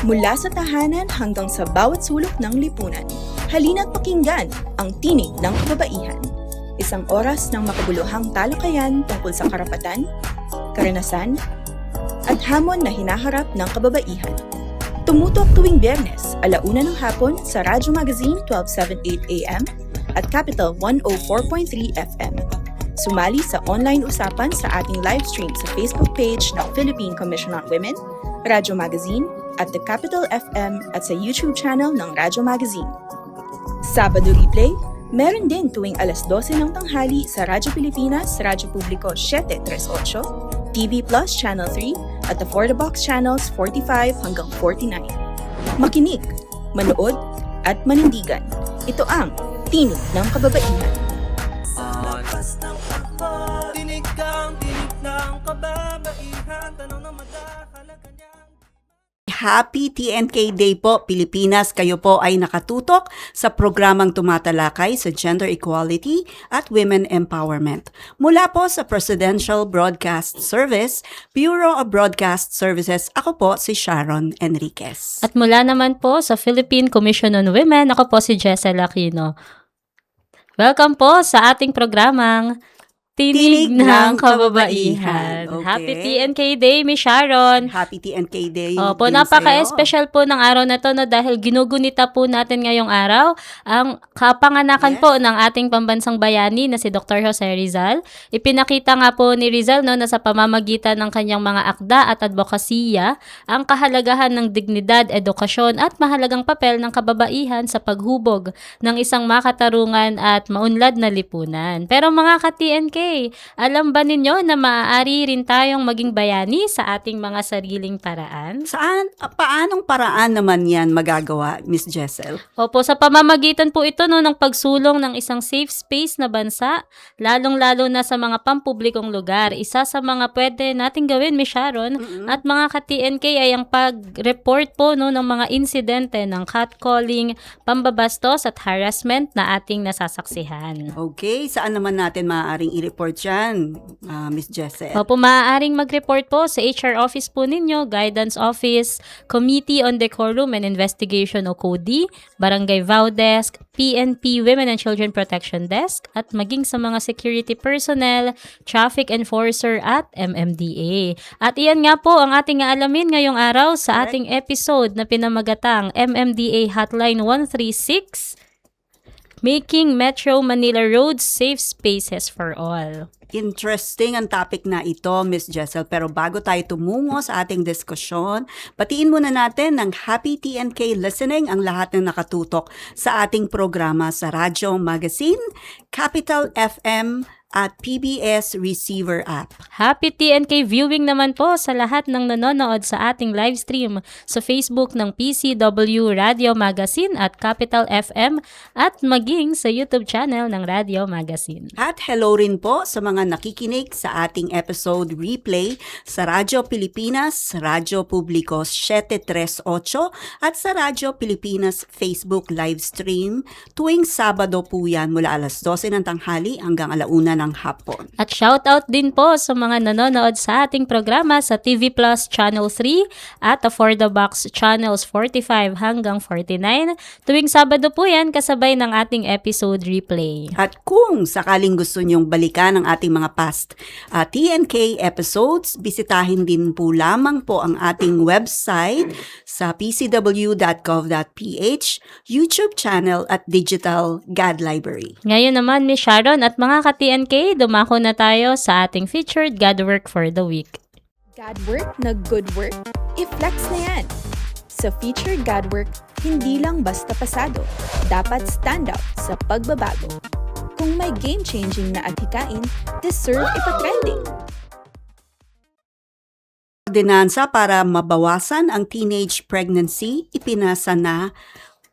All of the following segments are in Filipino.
Mula sa tahanan hanggang sa bawat sulok ng lipunan, halina't pakinggan ang tinig ng kababaihan. Isang oras ng makabuluhang talakayan tungkol sa karapatan, karanasan, at hamon na hinaharap ng kababaihan. Tumutok tuwing Biyernes, 1:00 ng hapon sa Radyo Magazine 1278 AM at Capital 104.3 FM. Sumali sa online usapan sa ating livestream sa Facebook page ng Philippine Commission on Women, Radyo Magazine, at The Capital FM at sa YouTube channel ng Radyo Magazine. Sabado replay, meron din tuwing 12:00 ng tanghali sa Radyo Pilipinas, Radyo Publiko 738, TV Plus Channel 3 at the For the Box Channels 45 hanggang 49. Makinig, manood, at manindigan. Ito ang Tinig ng Kababaihan. Lakas ng pagko, tinig ng kababaihan, tanong na madahalaga niyang. Happy TNK Day po, Pilipinas. Kayo po ay nakatutok sa programang tumatalakay sa gender equality at women empowerment. Mula po sa Presidential Broadcast Service, Bureau of Broadcast Services, ako po si Sharon Enriquez. At mula naman po sa Philippine Commission on Women, ako po si Jessel Aquino. Welcome po sa ating programang Tinig ng Kababaihan. Okay. Happy TNK Day, Miss Sharon. Happy TNK Day. Opo, din napaka-special po ng araw na to, no, dahil ginugunita po natin ngayong araw ang kapanganakan po ng ating pambansang bayani na si Dr. Jose Rizal. Ipinakita nga po ni Rizal, no, na sa pamamagitan ng kanyang mga akda at advokasya, ang kahalagahan ng dignidad, edukasyon at mahalagang papel ng kababaihan sa paghubog ng isang makatarungan at maunlad na lipunan. Pero mga ka-TNK, alam ba ninyo na maaari rin tayong maging bayani sa ating mga sariling paraan? Paanong paraan naman yan magagawa, Miss Jessel? Opo, sa pamamagitan po ito, no, ng pagsulong ng isang safe space na bansa, lalong-lalo na sa mga pampublikong lugar. Isa sa mga pwede nating gawin, Miss Sharon, at mga ka-TNK ay ang pag-report po, no, ng mga insidente ng catcalling, pambabastos at harassment na ating nasasaksihan. Okay, saan naman natin maaaring i-report dyan, Miss Jessel? Opo, maaaring mag-report po sa HR office po ninyo, Guidance Office, Committee on Decorum and Investigation o CODI, Barangay Vow Desk, PNP Women and Children Protection Desk, at maging sa mga security personnel, traffic enforcer at MMDA. At iyan nga po ang ating aalamin ngayong araw sa ating episode na pinamagatang MMDA Hotline 136, Making Metro Manila Roads Safe Spaces for All. Interesting ang topic na ito, Miss Jessel. Pero bago tayo tumungo sa ating diskusyon, batiin muna natin ng happy TNK listening ang lahat ng nakatutok sa ating programa sa Radyo Magazine, Capital FM, at PBS Receiver App. Happy TNK viewing naman po sa lahat ng nanonood sa ating live stream sa Facebook ng PCW Radio Magazine at Capital FM at maging sa YouTube channel ng Radio Magazine. At hello rin po sa mga nakikinig sa ating episode replay sa Radyo Pilipinas, Radyo Publiko 738 at sa Radyo Pilipinas Facebook live stream tuwing Sabado po yan mula 12:00 ng tanghali hanggang 1:00 ng hapon. At shoutout din po sa mga nanonood sa ating programa sa TV Plus Channel 3 at the For the Box Channels 45 hanggang 49. Tuwing Sabado po yan kasabay ng ating episode replay. At kung sakaling gusto nyong balikan ang ating mga past TNK episodes, bisitahin din po lamang po ang ating website sa pcw.gov.ph, YouTube channel at Digital God Library. Ngayon naman, Miss Sharon at mga ka-TNK, dumako na tayo sa ating featured God Work for the Week. God work na good work? I-flex na yan! Sa featured God work, hindi lang basta pasado, dapat stand out sa pagbabago. Kung may game-changing na adhikain, deserve ipatrending. Ordinansa para mabawasan ang teenage pregnancy ipinasa na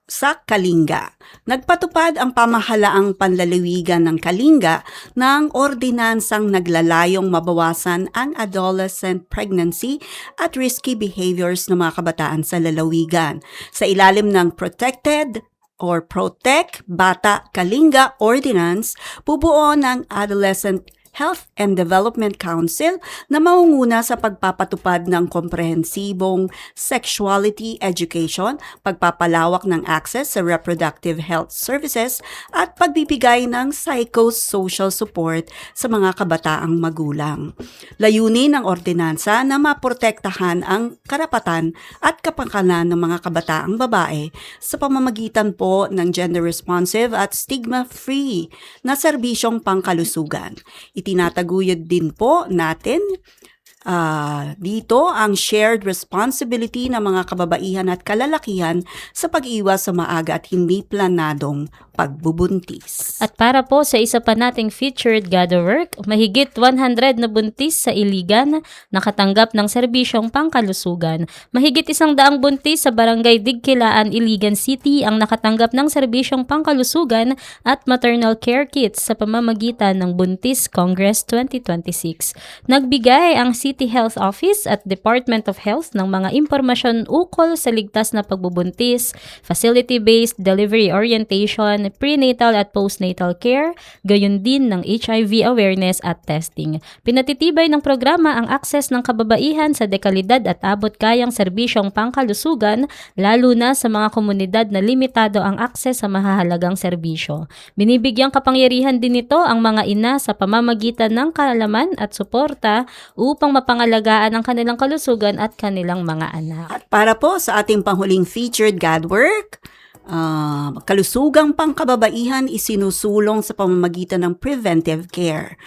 sa Kalinga. Nagpatupad ang pamahalaang panlalawigan ng Kalinga ng ordinansang naglalayong mabawasan ang adolescent pregnancy at risky behaviors ng mga kabataan sa lalawigan. Sa ilalim ng Protected or Protect Bata Kalinga Ordinance, bubuo ng Adolescent Health and Development Council na mangunguna sa pagpapatupad ng komprehensibong sexuality education, pagpapalawak ng access sa reproductive health services at pagbibigay ng psychosocial support sa mga kabataang magulang. Layunin ng ordinansa na maprotektahan ang karapatan at kapakanan ng mga kabataang babae sa pamamagitan po ng gender-responsive at stigma-free na serbisyong pangkalusugan. Itinataguyod din po natin dito ang shared responsibility ng mga kababaihan at kalalakihan sa pag-iwas sa maaga at hindi planadong pagbubuntis. At para po sa isa pa nating featured gather work, mahigit 100 na buntis sa Iligan nakatanggap ng serbisyong pangkalusugan. Mahigit 100 buntis sa Barangay Digkilaan, Iligan City ang nakatanggap ng serbisyong pangkalusugan at maternal care kits sa pamamagitan ng Buntis Congress 2026. Nagbigay ang City Health Office at Department of Health ng mga impormasyon ukol sa ligtas na pagbubuntis, facility-based delivery orientation, prenatal at postnatal care, gayon din ng HIV awareness at testing. Pinatitibay ng programa ang akses ng kababaihan sa dekalidad at abot kayang serbisyong pangkalusugan, lalo na sa mga komunidad na limitado ang akses sa mahahalagang serbisyo. Binibigyang kapangyarihan din nito ang mga ina sa pamamagitan ng kaalaman at suporta upang mapangalagaan ang kanilang kalusugan at kanilang mga anak. At para po sa ating panghuling featured GADWORK, kalusugang pangkababaihan isinusulong sa pamamagitan ng preventive care.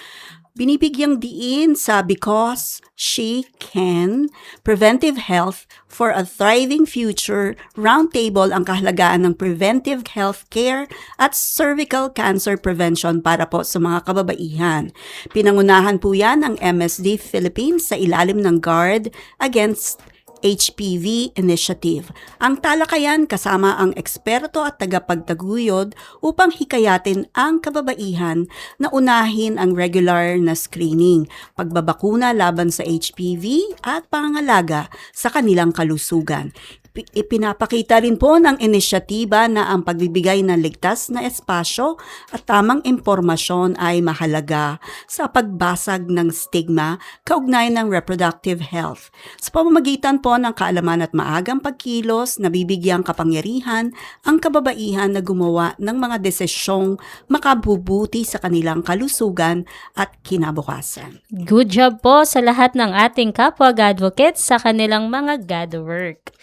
Binibigyang diin sa Because She Can, Preventive Health for a Thriving Future Roundtable ang kahalagaan ng preventive health care at cervical cancer prevention para po sa mga kababaihan. Pinangunahan po yan ng MSD Philippines sa ilalim ng Guard Against HPV Initiative. Ang talakayan kasama ang eksperto at tagapagtaguyod upang hikayatin ang kababaihan na unahin ang regular na screening, pagbabakuna laban sa HPV at pangangalaga sa kanilang kalusugan. Ipinapakita rin po ng inisyatiba na ang pagbibigay ng ligtas na espasyo at tamang impormasyon ay mahalaga sa pagbasag ng stigma kaugnay ng reproductive health. Sa pamamagitan po ng kaalaman at maagang pagkilos, nabibigyang kapangyarihan ang kababaihan na gumawa ng mga desisyong makabubuti sa kanilang kalusugan at kinabukasan. Good job po sa lahat ng ating kapwa advocates sa kanilang mga gather work.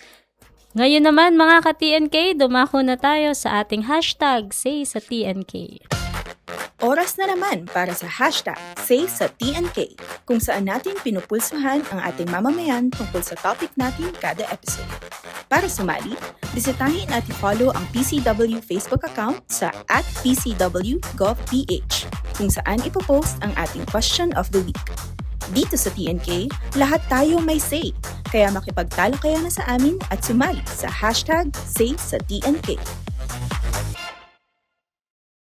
Ngayon naman mga ka-TNK, dumako na tayo sa ating hashtag Say sa TNK. Oras na naman para sa hashtag Say sa TNK, kung saan natin pinupulsuhan ang ating mamamayan tungkol sa topic natin kada episode. Para sumali, bisitahin at i-follow ang PCW Facebook account sa @PCW.gov.ph, kung saan ipopost ang ating question of the week. Dito sa TNK, lahat tayo may say, kaya makipagtalakayan na sa amin at sumali sa hashtag Say sa TNK.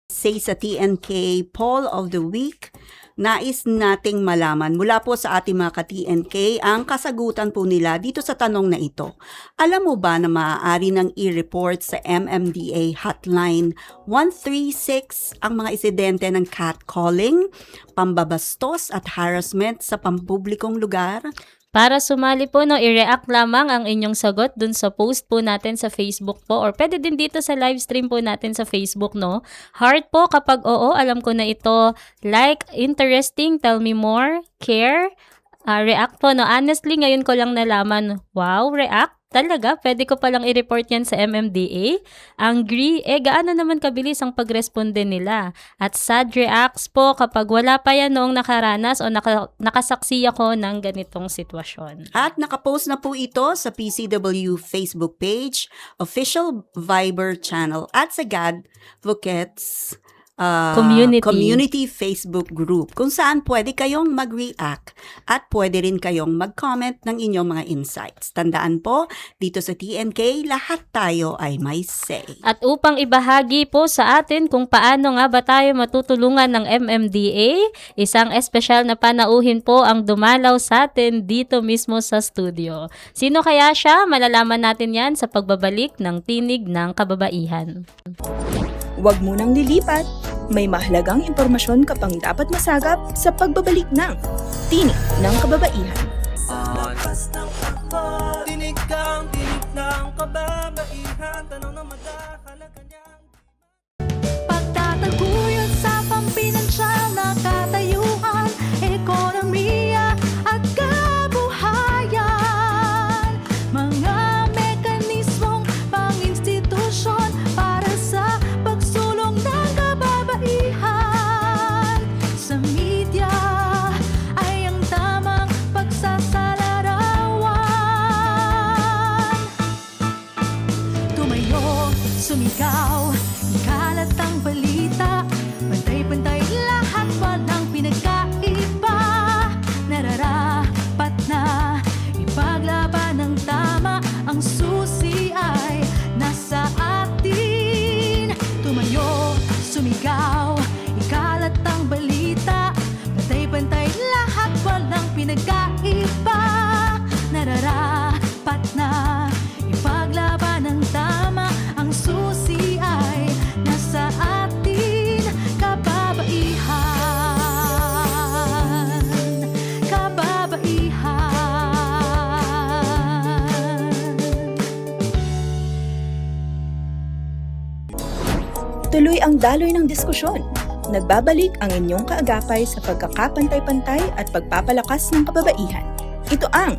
Say sa TNK Poll of the Week, nais nating malaman mula po sa ating mga ka-TNK ang kasagutan po nila dito sa tanong na ito. Alam mo ba na maaari nang i-report sa MMDA Hotline 136 ang mga insidente ng catcalling, pambabastos at harassment sa pampublikong lugar? Para sumali po, i-react lamang ang inyong sagot dun sa post po natin sa Facebook po, or pwede din dito sa live stream po natin sa Facebook, Heart po kapag oo, alam ko na ito. Like, interesting, tell me more, care, react po, Honestly, ngayon ko lang nalaman. Wow, react? Talaga? Pwede ko palang i-report yan sa MMDA? Angry? Gaano naman kabilis ang pagresponde nila? At sad reacts po kapag wala pa yan noong nakaranas o nakasaksi ako ng ganitong sitwasyon. At nakapost na po ito sa PCW Facebook page, official Viber channel at sa GADvocates community Facebook group kung saan pwede kayong mag-react at pwede rin kayong mag-comment ng inyong mga insights. Tandaan po, dito sa TNK, lahat tayo ay may say. At upang ibahagi po sa atin kung paano nga ba tayo matutulungan ng MMDA, isang espesyal na panauhin po ang dumalaw sa atin dito mismo sa studio. Sino kaya siya? Malalaman natin yan sa pagbabalik ng Tinig ng Kababaihan. Huwag munang lilipat, may mahalagang impormasyon ka pang dapat masagap sa pagbabalik ng Tinig ng Kababaihan. Sa lakas ng takbo, tinig kang tinig ng kababaihan. Tanong na madahalaga niyang Pagtataguyod sa pampinansyal na katayuan, ekonomiya at kabuhayan. Mga mekanismong pang-institusyon para sa pagsulong ng kababaihan. Sa media ay ang tamang pagsasalarawan. Tumayo, sumigaw, ikalat ang balita. Pantay-pantay lahat, walang pinagkaiba. Nararapat na ipaglaban ng tama. Ang susi ay nasa atin. Tumayo, sumigaw, ikalat ang balita. Pantay-pantay lahat, walang pinagkaiba. Nararapat na ipaglaban ng tama. Ang susi ay nasa atin. Kababaihan, kababaihan. Tuloy ang daloy ng diskusyon. Nagbabalik ang inyong kaagapay sa pagkakapantay-pantay at pagpapalakas ng kababaihan. Ito ang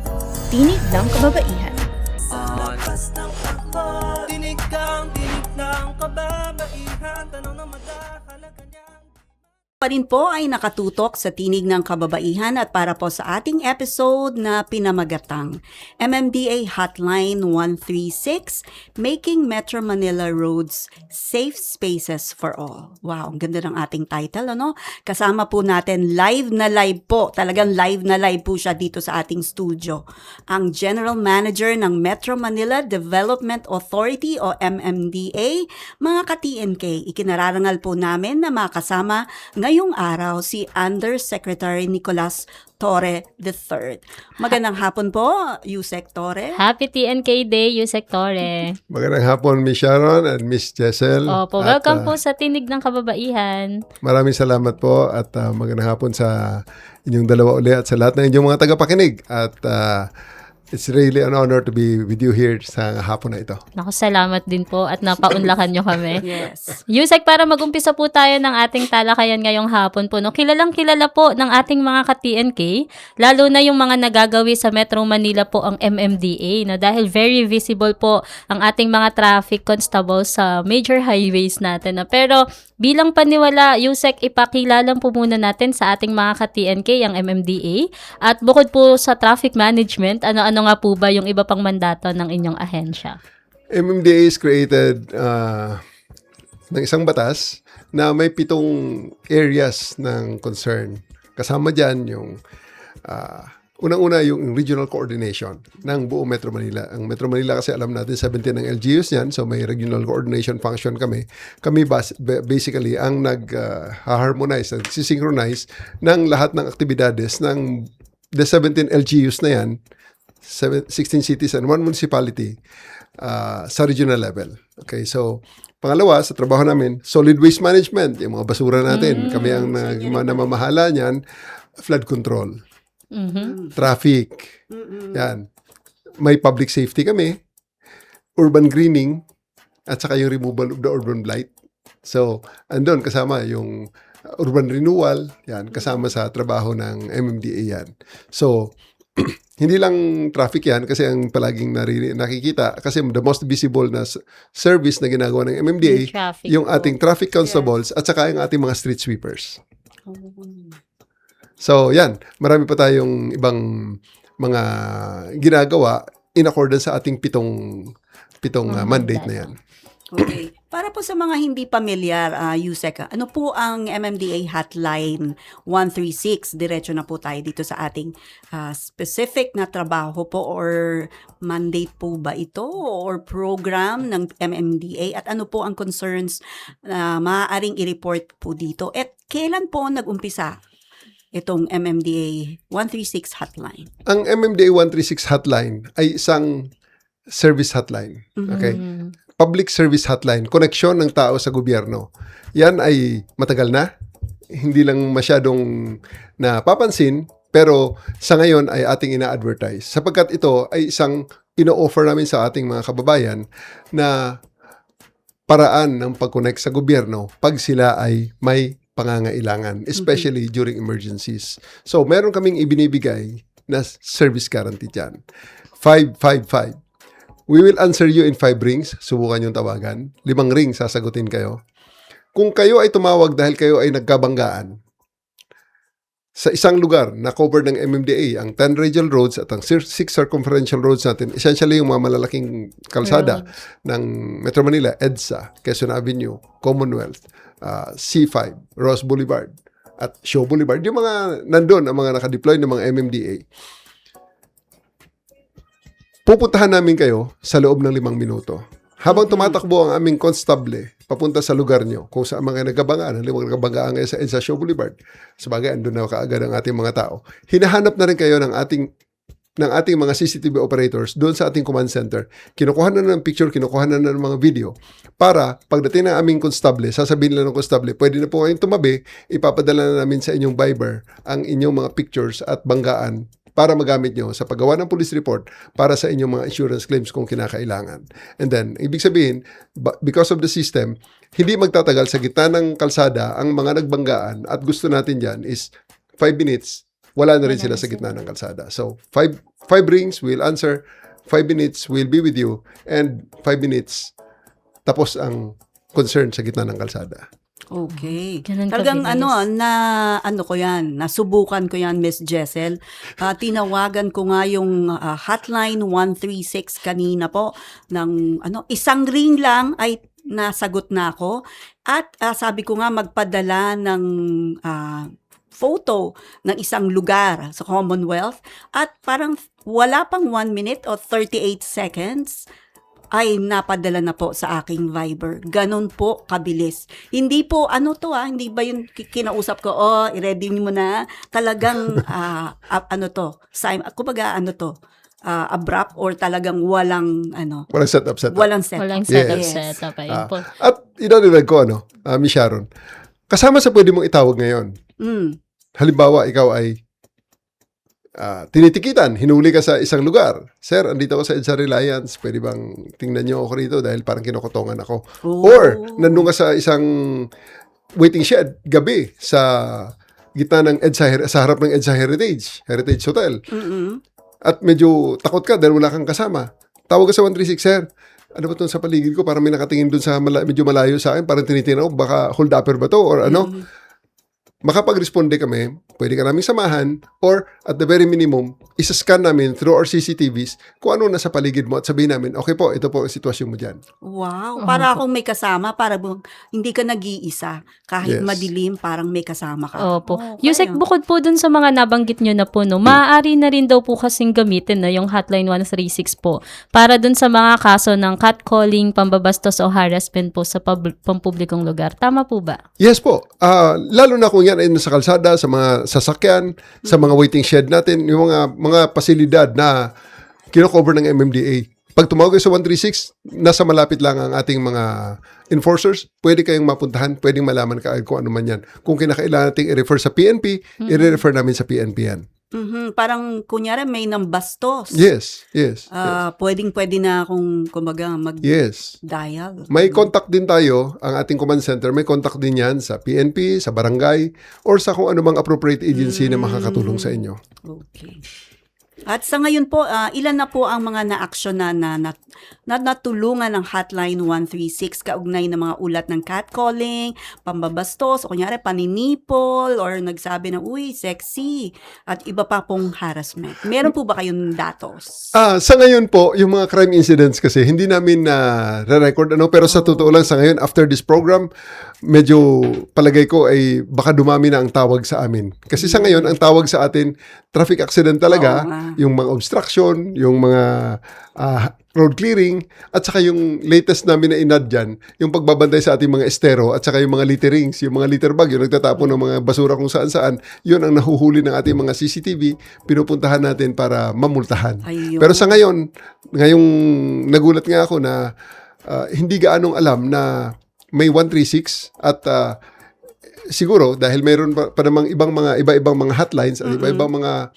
Tinig ng Kababaihan. Sa lakas ng takbo, tinig kang tinig ng kababaihan. Tanong na madahalaga niyang Pa rin po ay nakatutok sa Tinig ng Kababaihan at para po sa ating episode na pinamagatang MMDA Hotline 136, Making Metro Manila Roads Safe Spaces for All. Wow, ang ganda ng ating title, ano? Kasama po natin live po, talagang live na live po siya dito sa ating studio. Ang General Manager ng Metro Manila Development Authority o MMDA, mga ka-TNK, ikinararangal po namin na makasama ngayong araw si Undersecretary Nicolas Torre III. Magandang hapon po, Yusek Torre. Happy TNK Day, Yusek Torre. Magandang hapon, Miss Sharon and Miss Jessel. Opo, At, welcome po sa Tinig ng Kababaihan. Maraming salamat po at magandang hapon sa inyong dalawa uli at sa lahat ng inyong mga tagapakinig. At it's really an honor to be with you here sa hapon na ito. Naku, salamat din po at napaunlakan nyo kami. Yes. Yusek, para mag-umpisa po tayo ng ating talakayan ngayong hapon po, no? Kilalang kilala po ng ating mga ka-TNK, lalo na yung mga nagagawi sa Metro Manila po ang MMDA, no? Dahil very visible po ang ating mga traffic constables sa major highways natin. No? Pero bilang paniwala, Yusek, ipakilala po muna natin sa ating mga ka-TNK ang MMDA. At bukod po sa traffic management, ano-ano nga po ba yung iba pang mandato ng inyong ahensya? MMDA is created ng isang batas na may 7 areas ng concern. Kasama dyan yung unang-una yung regional coordination ng buong Metro Manila. Ang Metro Manila kasi alam natin 17 ng LGUs yan, so may regional coordination function kami. Kami basically ang nag-harmonize, nag-synchronize ng lahat ng aktibidades ng the 17 LGUs na yan, 16 cities and 1 municipality sa regional level. Okay, so pangalawa, sa trabaho namin, solid waste management, yung mga basura natin. Kami ang namamahala niyan, flood control, traffic, yan. May public safety kami, urban greening, at saka yung removal of the urban blight. So, andun kasama yung urban renewal, yan, kasama sa trabaho ng MMDA yan. So, hindi lang traffic yan kasi ang palaging nakikita kasi the most visible na service na ginagawa ng MMDA yung ating traffic constables at saka yung ating mga street sweepers. So yan, marami pa tayong ibang mga ginagawa in accordance sa ating pitong mandate na yan. Okay. Para po sa mga hindi pamilyar, Yusek, ano po ang MMDA Hotline 136? Diretso na po tayo dito sa ating specific na trabaho po or mandate po ba ito or program ng MMDA at ano po ang concerns na maaaring i-report po dito at kailan po nag-umpisa itong MMDA 136 Hotline? Ang MMDA 136 Hotline ay isang service hotline. Okay? Mm. Public service hotline, koneksyon ng tao sa gobyerno. Yan ay matagal na. Hindi lang masyadong napapansin, pero sa ngayon ay ating ina-advertise. Sapagkat ito ay isang ino-offer namin sa ating mga kababayan na paraan ng pag-connect sa gobyerno pag sila ay may pangangailangan, especially during emergencies. So, meron kaming ibinibigay na service guarantee dyan. 555. We will answer you in 5 rings. Subukan yung tawagan. 5 rings, sasagutin kayo. Kung kayo ay tumawag dahil kayo ay nagkabanggaan, sa isang lugar na covered ng MMDA, ang 10 radial roads at ang 6 circumferential roads natin, essentially yung mga malalaking kalsada ng Metro Manila, EDSA, Quezon Avenue, Commonwealth, C5, Ross Boulevard, at Shaw Boulevard, yung mga nandun, ang mga nakadeploy ng mga MMDA. Pupuntahan namin kayo sa loob ng 5 minuto. Habang tumatakbo ang aming constable papunta sa lugar nyo, kung saan mga nagkabangaan, halimbawa nagkabangaan ngayon sa EDSA Shaw Boulevard, sabagay, andun na kaagad ang ating mga tao. Hinahanap na rin kayo ng ating mga CCTV operators doon sa ating command center. Kinukuha na ng picture, kinukuha na ng mga video para pagdating ng aming constable, sasabihin nila ng constable, pwede na po kayong tumabi, ipapadala na namin sa inyong Viber ang inyong mga pictures at banggaan para magamit nyo sa paggawa ng police report para sa inyong mga insurance claims kung kinakailangan. And then, ibig sabihin, because of the system, hindi magtatagal sa gitna ng kalsada ang mga nagbanggaan at gusto natin dyan is 5 minutes, wala na rin sila sa gitna ng kalsada. So, 5 rings, we'll answer, 5 minutes, we'll be with you, and 5 minutes, tapos ang concern sa gitna ng kalsada. Okay. Ganun Talagang kabilis. ko yan, nasubukan ko yan, Miss Jessel. Tinawagan ko nga yung hotline 136 kanina po ng isang ring lang ay nasagot na ako. At sabi ko nga magpadala ng photo ng isang lugar sa Commonwealth at parang wala pang 1 minute o 38 seconds ay napadala na po sa aking Viber. Ganon po kabilis. Hindi po, hindi ba yung kinausap ko, i-ready mo na, talagang, abrupt or talagang walang, Walang setup. walang set. Walang Yes. setup. Ayun po. At idadagdag ko, Miss Sharon, kasama sa pwede mong itawag ngayon. Halimbawa, ikaw ay tinitikitan, hinuli ka sa isang lugar. Sir, andito ako sa EDSA Reliance, pwede bang tingnan niyo ako rito dahil parang kinukutongan ako. Or, nandun ka sa isang waiting shed, gabi, sa gitna ng EDSA, sa harap ng EDSA Heritage Hotel. At medyo takot ka dahil wala kang kasama. Tawag ka sa 136, sir. Ano ba ito sa paligid ko? Parang may nakatingin dun sa medyo malayo sa akin. Parang tinitingnan ko, baka hold upper ba to or ano? Makapag-responde kami, pwede ka namin samahan, or at the very minimum, isa-scan namin through our CCTVs kung ano nasa paligid mo at sabihin namin, okay po, ito po ang sitwasyon mo dyan. Wow, para akong may kasama, para hindi ka nag-iisa. Kahit Yes. madilim, parang may kasama ka. Opo. Okay. Yusek, bukod po dun sa mga nabanggit nyo na po, maaari na rin daw po kasing gamitin yung hotline 136 po para dun sa mga kaso ng catcalling, pambabastos o harassment po sa pampublikong lugar. Tama po ba? Yes po. Lalo na kung yan ay nasa kalsada, sa mga sasakyan, sa mga waiting shed natin, yung mga pasilidad na kino-cover ng MMDA. Pag tumawag kayo sa 136, nasa malapit lang ang ating mga enforcers, pwede kayong mapuntahan, pwedeng malaman kaagad kung ano man yan. Kung kinakailangan nating i-refer sa PNP, i-refer namin sa PNP yan. Parang, kunyari, may nambastos. Yes. Pwedeng-pwede na akong, kumbaga, Yes. mag-dial. May contact din tayo, ang ating command center, may contact din yan sa PNP, sa barangay, or sa kung anumang appropriate agency na makakatulong sa inyo. Okay. At sa ngayon po, ilan na po ang mga na-action na natulungan ng Hotline 136 kaugnay ng mga ulat ng catcalling, pambabastos, o kunyari paninipol, or nagsabi na, uy, sexy, at iba pa pong harassment. Meron po ba kayong datos? Sa ngayon po, yung mga crime incidents kasi, hindi namin re-record, pero sa totoo lang sa ngayon, after this program, medyo palagay ko ay baka dumami na ang tawag sa amin. Kasi sa ngayon, ang tawag sa atin, traffic accident talaga, yung mga obstruction, yung mga road clearing, at saka yung latest namin na inad dyan, yung pagbabantay sa ating mga estero, at saka yung mga litterings, yung mga litter bag, yung nagtatapon ng mga basura kung saan-saan, yun ang nahuhuli ng ating mga CCTV, pinupuntahan natin para mamultahan. Ayun. Pero sa ngayong nagulat nga ako na hindi gaanong alam na may 136 at siguro dahil mayroon pa namang iba-ibang mga hotlines at iba-ibang mga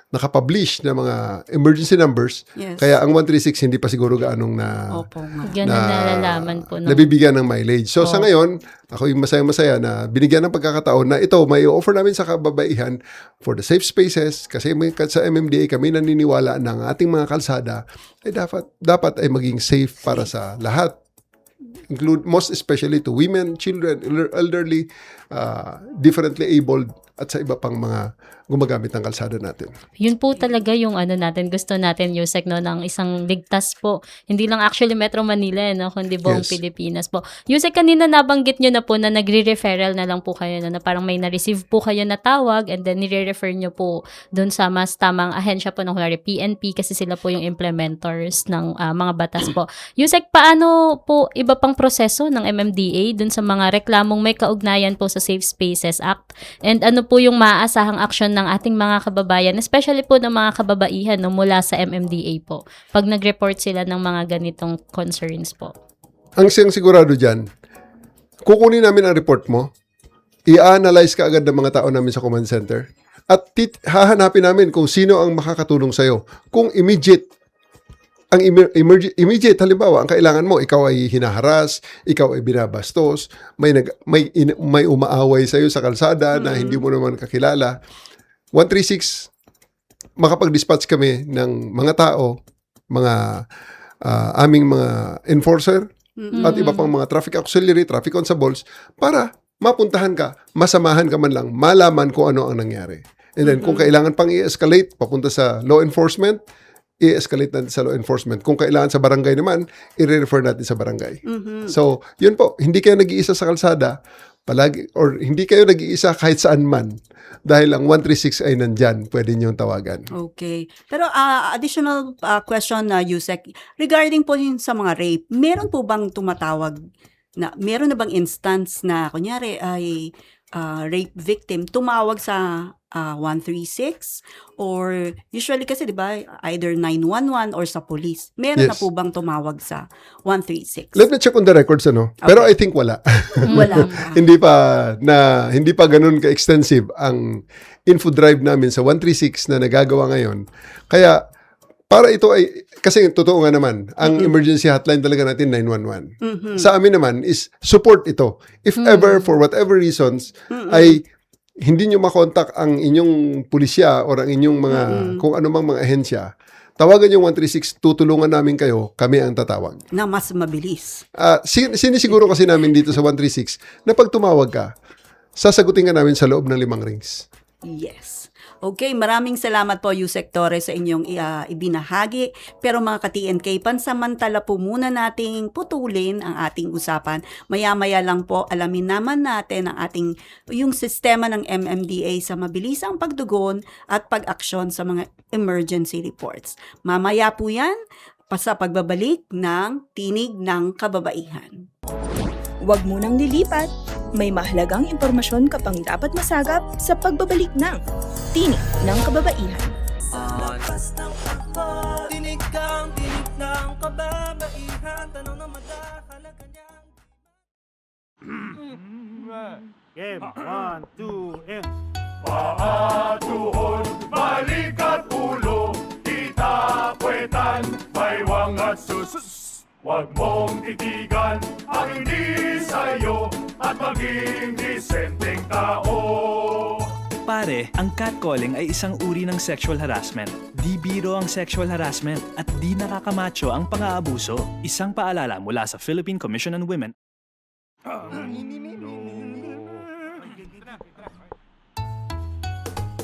naka-publish na mga emergency numbers, Yes. kaya ang 136 hindi pa siguro gaanong Opo nga. Ganun nalalaman po. nabibigyan ng mileage. So sa ngayon, ako yung masaya-masaya na binigyan ng pagkakataon na ito may offer namin sa kababaihan for the safe spaces kasi sa MMDA kami naniniwala na ang ating mga kalsada ay dapat ay maging safe para sa lahat. Include most especially to women, children, elderly, differently abled at sa iba pang mga gumagamit ng kalsada natin. Yun po talaga yung natin, gusto natin, Yusek, no, ng isang ligtas po. Hindi lang actually Metro Manila, no, kundi buong Yes. Pilipinas po. Yusek, kanina nabanggit nyo na po na nagre-referral na lang po kayo, no, na parang may na-receive po kayo na tawag and then nire-refer nyo po dun sa mas tamang ahensya po ng PNP kasi sila po yung implementors ng mga batas po. Yusek, paano po iba pang proseso ng MMDA dun sa mga reklamong may kaugnayan po sa Safe Spaces Act? And ano po yung maaasahang aksyon ng ating mga kababayan, especially po ng mga kababaihan, no, mula sa MMDA po, pag nag-report sila ng mga ganitong concerns po? Ang siyang sigurado dyan, kukunin namin ang report mo, i-analyze ka agad ng mga tao namin sa command center, at hahanapin namin kung sino ang makakatulong sa'yo. Kung immediate, halimbawa, ang kailangan mo, ikaw ay hinaharas, ikaw ay binabastos, may umaaway sa'yo sa kalsada na hindi mo naman kakilala, 136, makapag-dispatch kami ng mga tao, mga aming mga enforcer, at iba pang mga traffic auxiliary, traffic constables, para mapuntahan ka, masamahan ka man lang, malaman kung ano ang nangyari. And then, kung kailangan pang i-escalate, papunta sa law enforcement, i-escalate natin sa law enforcement. Kung kailangan sa barangay naman, i-refer natin sa barangay. So, yun po, hindi kayo nag-iisa sa kalsada, palagi, or hindi kayo nag-iisa kahit saan man. Dahil ang 136 ay nandyan, pwede niyong tawagan. Okay. Pero additional question na Yusek, regarding po yun sa mga rape, meron po bang tumatawag na, meron na bang instance na kunyari ay rape victim tumawag sa 136 or usually kasi 'di ba either 911 or sa police. Meron na Yes. po bang tumawag sa 136? Let me check on the records, ano? Pero I think wala. Wala. hindi pa ganun ka-extensive ang info drive namin sa 136 na nagagawa ngayon. Kaya para ito ay, kasi totoo nga naman, ang emergency hotline talaga natin 911. Sa amin naman is support ito. If ever, for whatever reasons, ay hindi nyo makontak ang inyong pulisya or ang inyong mga, kung ano mang mga ahensya, tawagan yung 136, tutulungan namin kayo, kami ang tatawag. Na mas mabilis. Sinisiguro kasi namin dito sa 136 na pag tumawag ka, sasagutin ka namin sa loob ng 5 rings. Yes. Okay, maraming salamat po Yusek Torres sa inyong ibinahagi. Pero mga ka-TNK, pansamantala po muna nating putulin ang ating usapan. Maya-maya lang po alamin naman natin ang yung sistema ng MMDA sa mabilisang pagdugon at pag-aksyon sa mga emergency reports. Mamaya po yan sa pagbabalik ng Tinig ng Kababaihan. Huwag munang lilipat. May mahalagang impormasyon ka pang dapat masagap sa pagbabalik ng Tinig ng Kababaihan. Lakas ng takbo, tinig kang tinig ng kababaihan. Tanong na madahalaga niyang Game, 1, 2, and... Paatuhon, balikat ulo, itapuetan, may wangat sus. Huwag mong titigan ang hindi sa'yo at maging disenteng tao. Pare, ang catcalling ay isang uri ng sexual harassment. Di biro ang sexual harassment at di nakakamacho ang pang-aabuso. Isang paalala mula sa Philippine Commission on Women.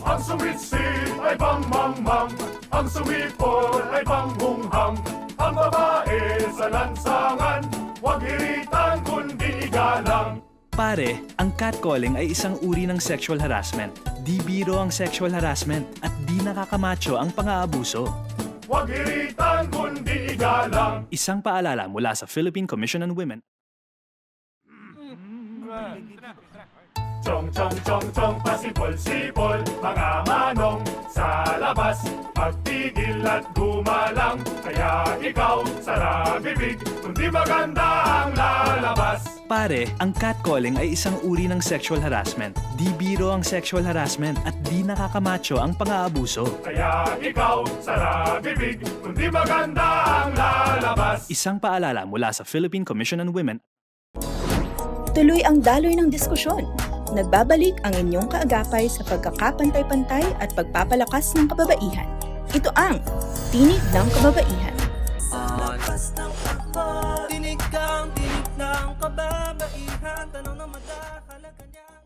Ang sumitsit ay pangmangmang, ang sumipol ay panghunghang. Ang babae sa lansangan, huwag hiritan kundi igalang. Pare, ang catcalling ay isang uri ng sexual harassment. Di biro ang sexual harassment at di nakakamacho ang pang-aabuso. Huwag iritan kundi igalang. Isang paalala mula sa Philippine Commission on Women. Chong chong chong chong pasipol-sipol, mga manong sa labas, magtigil at gumalang, kaya ikaw sara bibig, kundi maganda ang lalabas. Pare, ang catcalling ay isang uri ng sexual harassment. Di biro ang sexual harassment at di nakakamacho ang pang-aabuso. Kaya ikaw sara bibig, kundi maganda ang lalabas. Isang paalala mula sa Philippine Commission on Women. Tuloy ang daloy ng diskusyon. Nagbabalik ang inyong kaagapay sa pagkakapantay-pantay at pagpapalakas ng kababaihan. Ito ang Tinig ng Kababaihan. Labas ng takbo, tinig kang tinig ng kababaihan. Tanong na madahalaga niyan.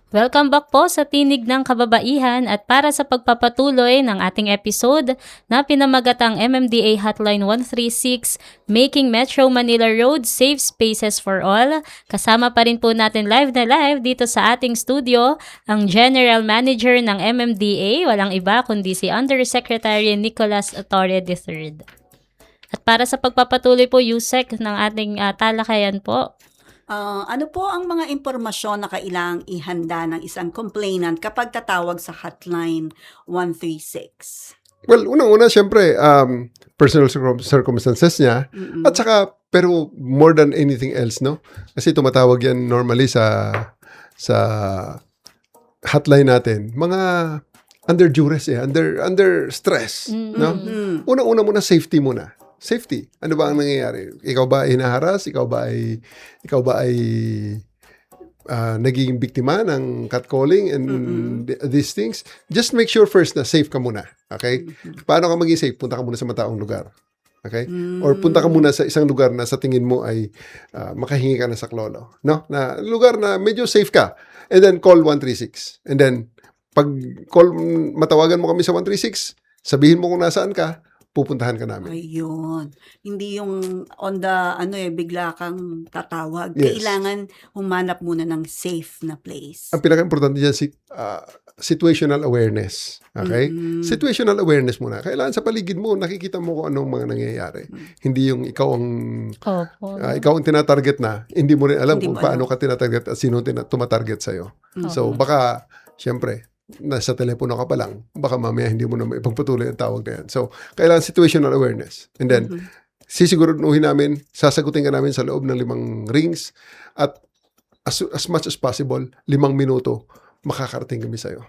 Welcome back po sa Tinig ng Kababaihan at para sa pagpapatuloy ng ating episode na pinamagatang MMDA Hotline 136, Making Metro Manila Roads Safe Spaces for All, kasama pa rin po natin live na live dito sa ating studio ang General Manager ng MMDA, walang iba kundi si Undersecretary Nicolas Torre III. At para sa pagpapatuloy po, Yusek, ng ating talakayan po, Ano po ang mga impormasyon na kailangang ihanda ng isang complainant kapag tatawag sa hotline 136? Well, unang-una, syempre, personal circumstances niya. At saka, pero more than anything else, no? Kasi tumatawag yan normally sa hotline natin. Mga under duress under stress, no? Unang-una muna, safety muna. Safety. Ano ba ang nangyayari? Ikaw ba ay hinaharas? Ikaw ba ay nagiging biktima ng catcalling and these things? Just make sure first na safe ka muna. Okay? Paano ka maging safe? Punta ka muna sa mataong lugar. Okay? Or punta ka muna sa isang lugar na sa tingin mo ay makahingi ka na sa klolo. No? Na lugar na medyo safe ka. And then call 136. And then pag matawagan mo kami sa 136, sabihin mo kung nasaan ka, pupuntahan ka namin. Ayun. Hindi yung on the, bigla kang tatawag. Yes. Kailangan humanap muna ng safe na place. Ang pinaka-importante dyan, situational awareness. Okay? Situational awareness muna. Kailangan sa paligid mo, nakikita mo kung anong mga nangyayari. Hindi yung ikaw ang tinatarget na, hindi mo rin alam kung paano ka tinatarget at sino tumatarget sa'yo. So, baka, syempre, nasa telepono ka pa lang, baka mamaya hindi mo na maipagpatuloy ang tawag na yan. So, kailangan situational awareness. And then, sisiguruduhin namin, sasagutin ka namin sa loob ng 5 rings at as much as possible, 5 minuto, makakarating kami sa'yo.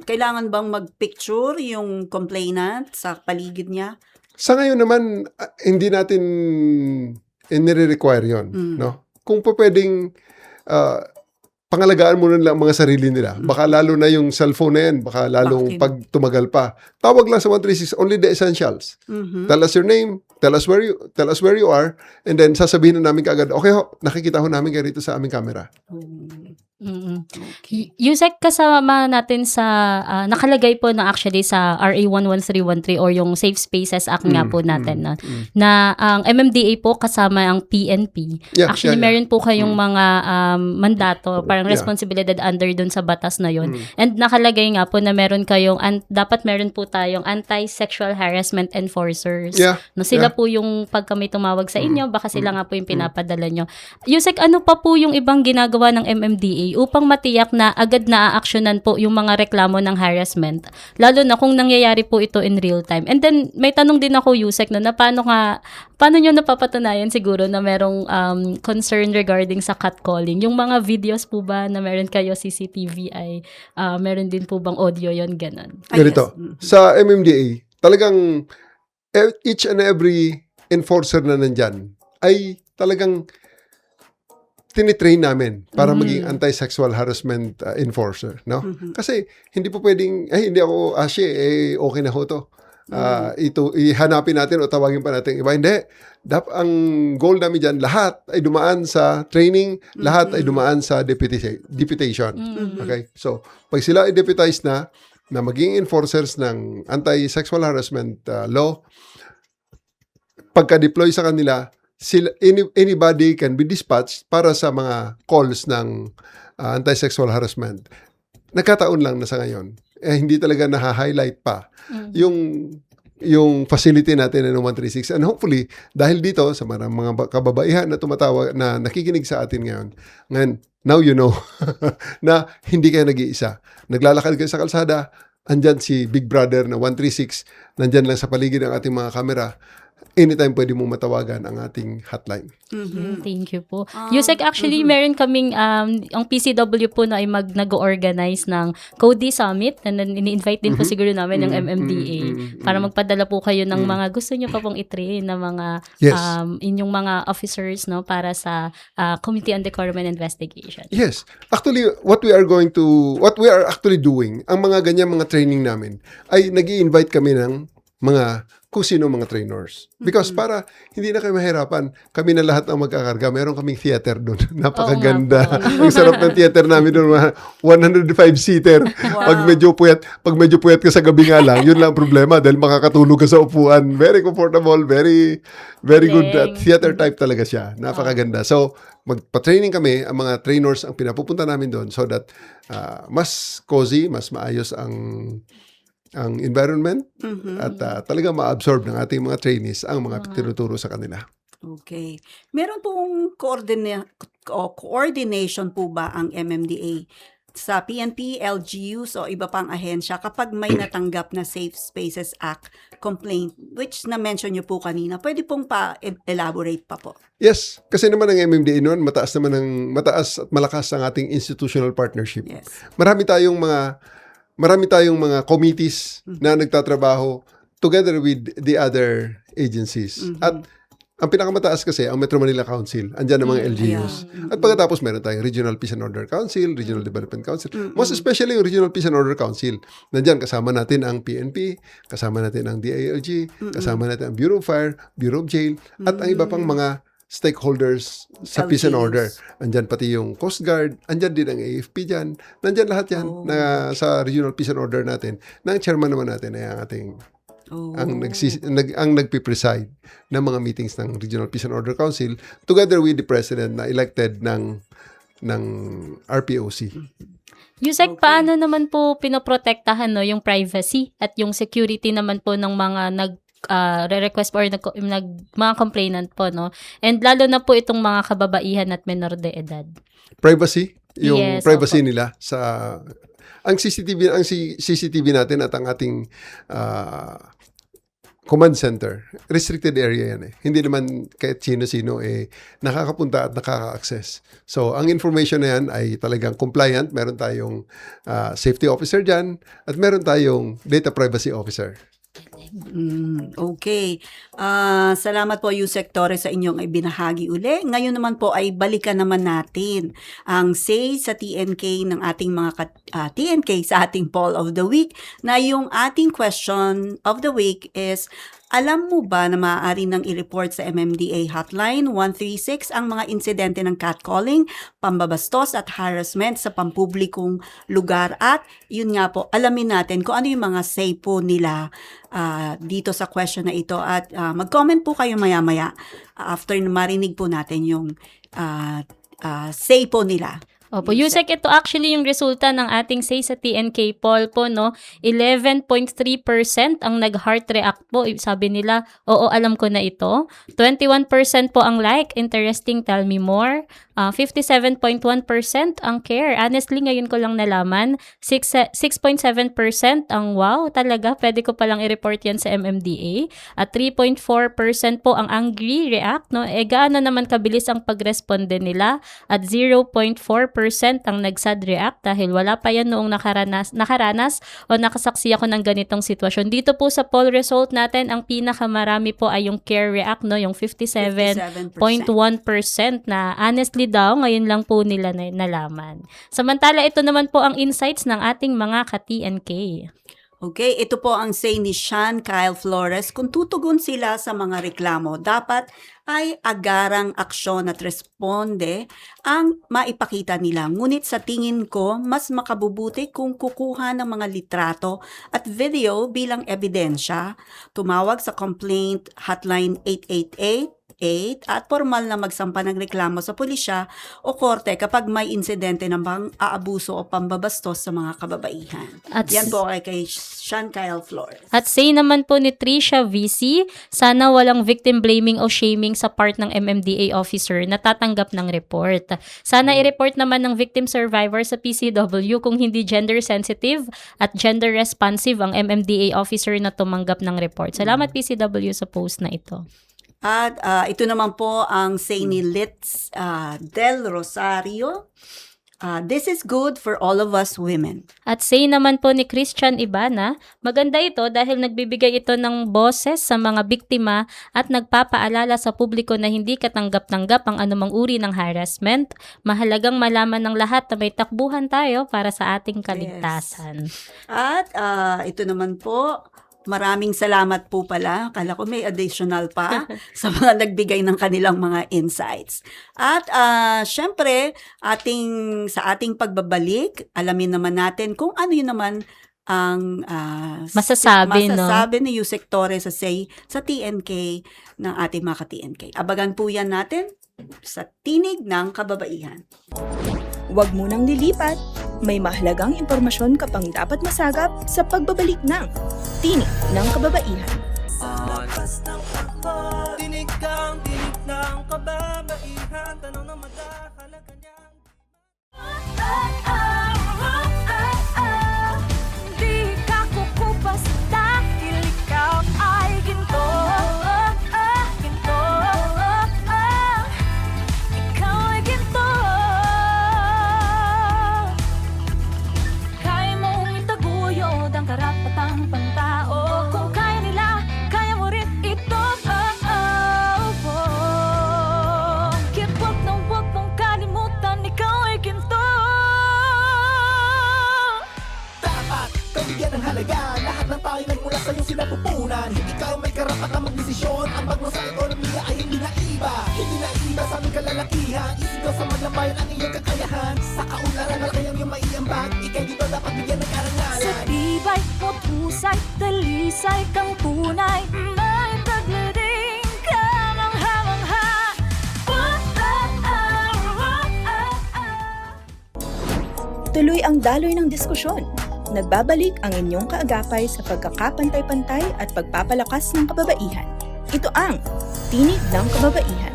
Kailangan bang mag-picture yung complainant sa paligid niya? Sa ngayon naman, hindi natin nire-require yun. No? Kung pa pwedeng pangalagaan mo lang mga sarili nila. Baka lalo na yung cellphone na yan, baka lalong pag tumagal pa. Tawag lang sa 136, only the essentials. Tell us your name, tell us where you are, and then sasabihin na namin kaagad, okay ho, nakikita ho namin kayo rito sa aming camera. Yusek, kasama natin sa nakalagay po na actually sa RA 11313 or yung Safe Spaces Act nga po natin na ang MMDA po kasama ang PNP. Actually, meron po kayong mga mandato, parang responsibilidad under dun sa batas na yun. And nakalagay nga po na meron kayong, dapat meron po tayong anti-sexual harassment enforcers. No, sila po yung pag kami tumawag sa inyo, baka sila nga po yung pinapadala nyo. Yusek, ano pa po yung ibang ginagawa ng MMDA upang matiyak na agad na aaksyonan po yung mga reklamo ng harassment, lalo na kung nangyayari po ito in real time? And then may tanong din ako, Yusek, na paano nyo napapatunayan siguro na merong concern regarding sa catcalling? Yung mga videos po ba na meron kayo CCTV ay meron din po bang audio yon, ganon? Ganito, sa MMDA, talagang each and every enforcer na nandyan ay talagang tinitrain namin para maging anti-sexual harassment enforcer, no? Kasi hindi po pwedeng, hindi ako, okay na ho to. Ito, ihanapin natin o tawagin pa natin iba. Hindi. Ang goal namin dyan, lahat ay dumaan sa training, lahat ay dumaan sa deputation. Okay? So, pag sila ay deputized na maging enforcers ng anti-sexual harassment law, pagka-deploy sa kanila, anybody can be dispatched para sa mga calls ng anti-sexual harassment. Nagkataon lang na sa ngayon, hindi talaga naha-highlight pa yung facility natin ng 136. And hopefully, dahil dito, sa mga kababaihan na tumatawa, na nakikinig sa atin ngayon, now you know na hindi kayo nag-iisa. Naglalakad kayo sa kalsada, andyan si Big Brother na 136, nandyan lang sa paligid ng ating mga kamera. Anytime pwede mong matawagan ang ating hotline. Thank you po. Yusek, actually, meron kaming, ang PCW po na ay nag-organize ng Cody Summit, and then ini-invite din po siguro namin yung MMDA para magpadala po kayo ng mga gusto nyo pa pong i-train na mga inyong mga officers, no, para sa Committee on Decorum and Investigation. Yes. Actually, what we are actually doing, ang mga ganyan mga training namin, ay nag-i-invite kami ng mga kung sino mga trainers. Because para hindi na kayo mahirapan, kami na lahat ang magkakarga. Meron kaming theater doon. Napakaganda. Ang sarap ng theater namin doon. 105-seater. Wow. Pag medyo puyat ka sa gabi nga lang, yun lang ang problema dahil makakatulog ka sa upuan. Very comfortable, very good. Theater type talaga siya. Napakaganda. So, magpa-training kami, ang mga trainers ang pinapupunta namin doon so that mas cozy, mas maayos ang environment at talaga ma-absorb ng ating mga trainees ang mga tinuturo sa kanila. Okay. Meron pong coordination po ba ang MMDA sa PNP, LGUs o iba pang ahensya kapag may natanggap na Safe Spaces Act complaint, which na-mention nyo po kanina? Pwede pong pa-elaborate pa po. Yes, kasi naman ang MMDA noon, mataas at malakas ang ating institutional partnership. Yes. Marami tayong mga committees na nagtatrabaho together with the other agencies. At ang pinakamataas kasi, ang Metro Manila Council, andyan ang mga LGUs. At pagkatapos meron tayong Regional Peace and Order Council, Regional Development Council, most especially yung Regional Peace and Order Council. Nandyan, kasama natin ang PNP, kasama natin ang DILG, kasama natin ang Bureau of Fire, Bureau of Jail, at ang iba pang mga stakeholders sa peace and order. Andyan pati yung Coast Guard, andyan din ang AFP dyan. Nandyan lahat yan na sa regional peace and order natin. Na ang chairman naman natin ay ang ating ang nagpipreside ng mga meetings ng Regional Peace and Order Council together with the President na elected ng RPOC. Yusek, paano naman po pinoprotektahan yung privacy at yung security naman po ng mga re-request or mga complainant po, no? And lalo na po itong mga kababaihan at menor de edad. Privacy? Yung privacy opo nila sa ang CCTV natin at ang ating command center, restricted area yan eh. Hindi naman kahit sino-sino nakakapunta at nakaka-access. So, ang information na yan ay talagang compliant. Meron tayong safety officer dyan at meron tayong data privacy officer. Okay. Salamat po, Yusek Torres, sa inyong ibinahagi uli. Ngayon naman po ay balikan naman natin ang say sa TNK ng ating mga TNK sa ating poll of the week, na yung ating question of the week is, alam mo ba na maaari nang i-report sa MMDA Hotline 136 ang mga insidente ng catcalling, pambabastos at harassment sa pampublikong lugar? At yun nga po, alamin natin kung ano yung mga say po nila dito sa question na ito. At mag-comment po kayo maya-maya after marinig po natin yung say po nila. Opo, Yusek, ito actually yung resulta ng ating say sa TNK poll po, no? 11.3% ang nag-heart react po. Sabi nila, oo, alam ko na ito. 21% po ang like, interesting, tell me more. 57.1% ang care. Honestly, ngayon ko lang nalaman. 6.7% ang wow, talaga, pwede ko palang i-report yan sa MMDA. At 3.4% po ang angry react, no? Gaano naman kabilis ang pagresponde nila. At 0.4% ang nag-sad react dahil wala pa yan noong nakaranas o nakasaksi ako ng ganitong sitwasyon. Dito po sa poll result natin, ang pinakamarami po ay yung care react, no? Yung 57.1% na honestly daw, ngayon lang po nila nalaman. Samantala, ito naman po ang insights ng ating mga ka-TNK. Okay, ito po ang say ni Sean Kyle Flores. Kung tutugon sila sa mga reklamo, dapat ay agarang aksyon at responde ang maipakita nila. Ngunit sa tingin ko, mas makabubuti kung kukuha ng mga litrato at video bilang ebidensya. Tumawag sa complaint hotline 888 988 at formal na magsampa ng reklamo sa pulisya o korte kapag may insidente ng aabuso o pambabastos sa mga kababaihan. At Yan po kay Sean Kyle Flores. At say naman po ni Tricia VC, sana walang victim blaming o shaming sa part ng MMDA officer na tatanggap ng report. Sana i-report naman ng victim survivor sa PCW kung hindi gender sensitive at gender responsive ang MMDA officer na tumanggap ng report. Salamat PCW sa post na ito. At ito naman po ang say ni Litz Del Rosario. This is good for all of us women. At say naman po ni Christian Ibana, maganda ito dahil nagbibigay ito ng boses sa mga biktima at nagpapaalala sa publiko na hindi katanggap-tanggap ang anumang uri ng harassment. Mahalagang malaman ng lahat na may takbuhan tayo para sa ating kaligtasan. At ito naman po, maraming salamat po pala. Kala ko may additional pa sa mga nagbigay ng kanilang mga insights. At syempre, sa ating pagbabalik, alamin naman natin kung ano yun naman ang Masasabi, no? ni Yusek Torres sa TNK ng ating mga ka-TNK. Abagan po yan natin sa Tinig ng Kababaihan. Huwag munang lilipat. May mahalagang impormasyon ka pang dapat masagap sa pagbabalik ng Tinig ng Kababaihan. Lakas ng pagpag, tinig kang tinig ng kababaihan. Tanong na madahalaga niyang Di ka kukupas dahil ikaw ay ginto. Ginto. Ikaw ay ginto. Kaya mong itaguyod ang karapatang pantao. Kung kaya nila, kaya mo rin ito. Kaya't wag mong kalimutan, ikaw ay ginto. dapat kabigyan ng halaga. Lahat ng tayo nagmula sa iyong sinapupunan. Ikaw may karapatang magdesisyon. Ang bag mo sa ekonomiya ay hindi naiba. Hindi naiba sa aming kalalakihan. Isigaw sa maglambayan ang iyong kakayahan. Sa kaunlaran malaki ang iyong maiambag. Ika'y dito dapat bigyan ng Sa karangalan. tibay mo't husay, dalisay kang tunay. May taglading kang mangha-mangha. Tuloy ang daloy ng diskusyon. Nagbabalik ang inyong kaagapay sa pagkakapantay-pantay at pagpapalakas ng kababaihan. Ito ang Tinig ng Kababaihan.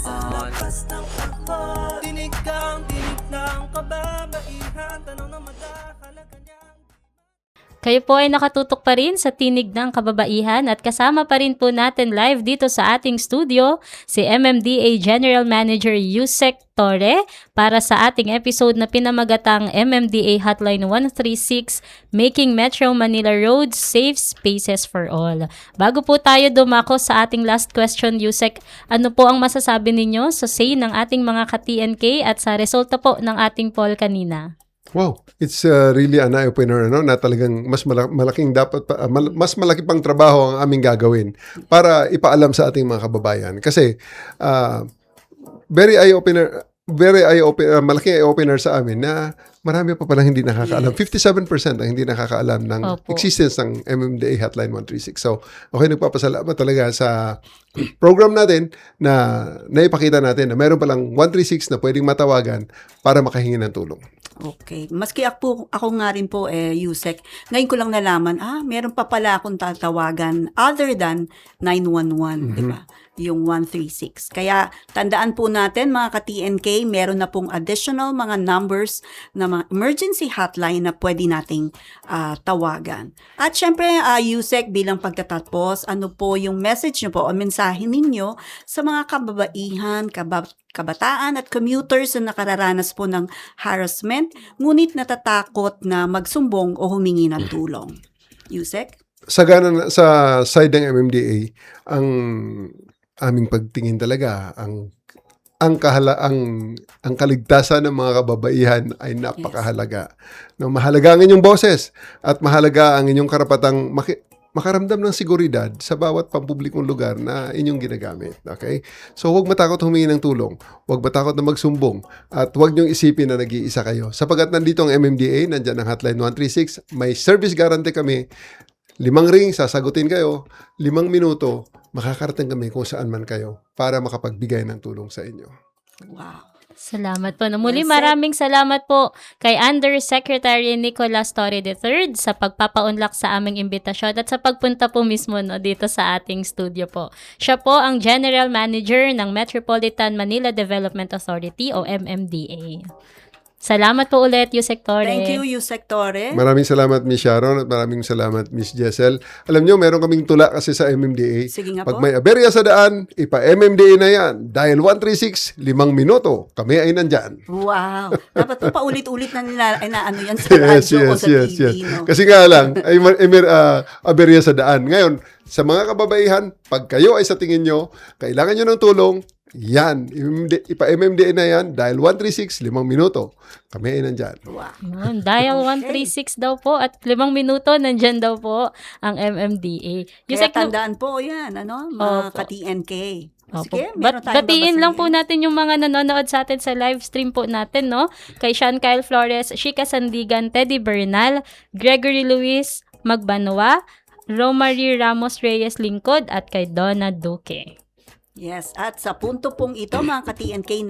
Lakas ng pagpag, tinig kang tinig ng kababaihan. Tanong na madahalaga niyang Kayo po ay nakatutok pa rin sa Tinig ng Kababaihan at kasama pa rin po natin live dito sa ating studio si MMDA General Manager Yusek Torre para sa ating episode na pinamagatang MMDA Hotline 136 Making Metro Manila Roads Safe Spaces for All. Bago po tayo dumako sa ating last question, Yusek, ano po ang masasabi ninyo sa say ng ating mga ka-TNK at sa resulta po ng ating poll kanina? Wow, it's really an eye-opener, no? Na talagang mas malaking mas malaki pang trabaho ang aming gagawin para ipaalam sa ating mga kababayan. Kasi malaking eye-opener sa amin na marami pa palang hindi nakakaalam. 57% ang hindi nakakaalam ng Opo. existence ng MMDA Hotline 136. So, okay, nagpapasalamat talaga sa program natin na naipakita natin na meron palang 136 na pwedeng matawagan para makahingi ng tulong. Okay. Maski ako nga rin po, Yusek, ngayon ko lang nalaman, meron pa pala akong tatawagan other than 911, di ba? Yung 136. Kaya tandaan po natin, mga ka-TNK, meron na pong additional mga numbers na mga emergency hotline na pwede nating tawagan. At syempre, Yusek, bilang pagtatapos, ano po yung message nyo po o mensahe ninyo sa mga kababaihan, kabataan at commuters na nakararanas po ng harassment, ngunit natatakot na magsumbong o humingi ng tulong. Yusek? Sa side ng MMDA, ang aming pagtingin talaga, ang kaligtasan ng mga kababaihan ay napakahalaga. No, mahalaga ang inyong boses at mahalaga ang inyong karapatang makaramdam ng seguridad sa bawat pampublikong lugar na inyong ginagamit. Okay? So, huwag matakot humingi ng tulong. Huwag matakot na magsumbong. At huwag niyong isipin na nag-iisa kayo. Sapagat nandito ang MMDA, nandyan ang Hotline 136, may service guarantee kami. 5 ring, sasagutin kayo. 5 minuto, makakarating kami kung saan man kayo para makapagbigay ng tulong sa inyo. Wow. Salamat po. Muli, Well said. maraming salamat po kay Undersecretary Nicolas Torre III sa pagpapaunlak sa aming imbitasyon at sa pagpunta po mismo dito sa ating studio po. Siya po ang General Manager ng Metropolitan Manila Development Authority o MMDA. Salamat po ulit, Yusek Torre. Thank you, Yusek Torre. Maraming salamat, Miss Sharon, at maraming salamat, Miss Jessel. Alam nyo, meron kaming tula kasi sa MMDA. Sige nga Pag po. may aberya sa daan, ipa-MMDA na yan. Dial 136, 5 minuto. Kami ay nandyan. Wow. Dapat po paulit-ulit na nila ano yan sa radyo o sa TV. No? Kasi nga lang, ay aberya sa daan. Ngayon, sa mga kababaihan, pag kayo ay sa tingin nyo, kailangan nyo ng tulong, yan, ipa-MMDA na yan, dial 136, 5 minuto. Kami ay nandyan. Yun, dial 136 daw po at 5 minuto nandyan daw po ang MMDA. Kaya Yusek, tandaan po yan, mga Opo. ka-TNK. Opo. Sige, meron tayong Batiin lang po babasahin. natin yung mga nanonood sa atin sa live stream po natin, no? Kay Sean Kyle Flores, Shika Sandigan, Teddy Bernal, Gregory Luis Magbanwa, Romary Ramos Reyes Lingkod, at kay Donna Duque. Yes, at sa punto pong ito, mga ka-TNK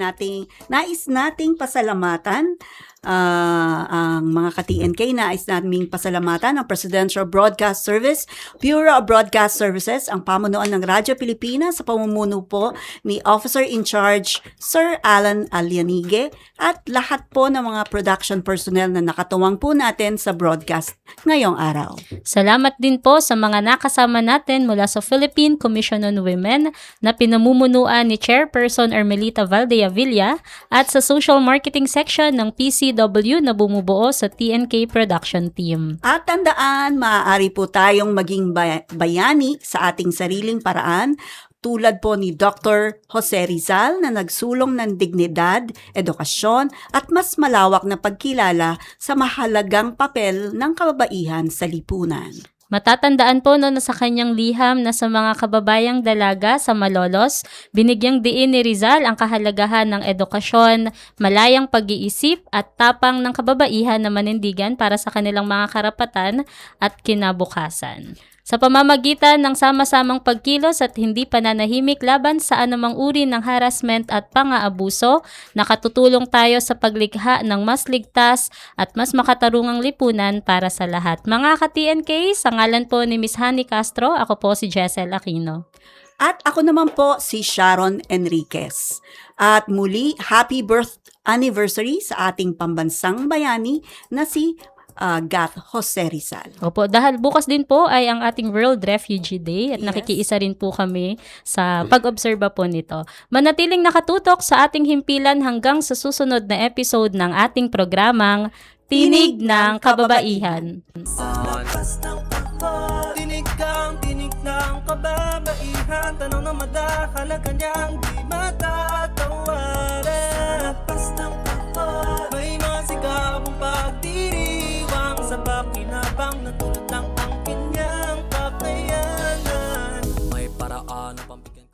nais nating pasalamatan ang mga ka-TNK, nais naming pasalamatan ang Presidential Broadcast Service, Bureau of Broadcast Services, ang pamunuan ng Radyo Pilipinas sa pamumuno po ni Officer in Charge Sir Alan Alianige at lahat po ng mga production personnel na nakatuwang po natin sa broadcast ngayong araw. Salamat din po sa mga nakasama natin mula sa Philippine Commission on Women na pinamumunuan ni Chairperson Ermelita Valdeavilla at sa Social Marketing Section ng PCW na bumubuo sa TNK Production Team. At tandaan, maaari po tayong maging bayani sa ating sariling paraan tulad po ni Dr. Jose Rizal na nagsulong ng dignidad, edukasyon at mas malawak na pagkilala sa mahalagang papel ng kababaihan sa lipunan. Matatandaan po na sa kanyang liham na sa mga kababayang dalaga sa Malolos, binigyang diin ni Rizal ang kahalagahan ng edukasyon, malayang pag-iisip at tapang ng kababaihan na manindigan para sa kanilang mga karapatan at kinabukasan. Sa pamamagitan ng sama-samang pagkilos at hindi pananahimik laban sa anumang uri ng harassment at pang-aabuso, nakatutulong tayo sa paglikha ng mas ligtas at mas makatarungang lipunan para sa lahat. Mga ka-TNK, sa ngalan po ni Ms. Honey Castro, ako po si Jessel Aquino. At ako naman po si Sharon Enriquez. At muli, happy birth anniversary sa ating pambansang bayani na si Gath Jose Rizal. Opo, dahil bukas din po ay ang ating World Refugee Day at Yes. nakikiisa rin po kami sa pag-obserba po nito. Manatiling nakatutok sa ating himpilan hanggang sa susunod na episode ng ating programang Tinig ng Kababaihan. Tinig ng kababaihan. Tanong na madahalaga niyang di matatawa.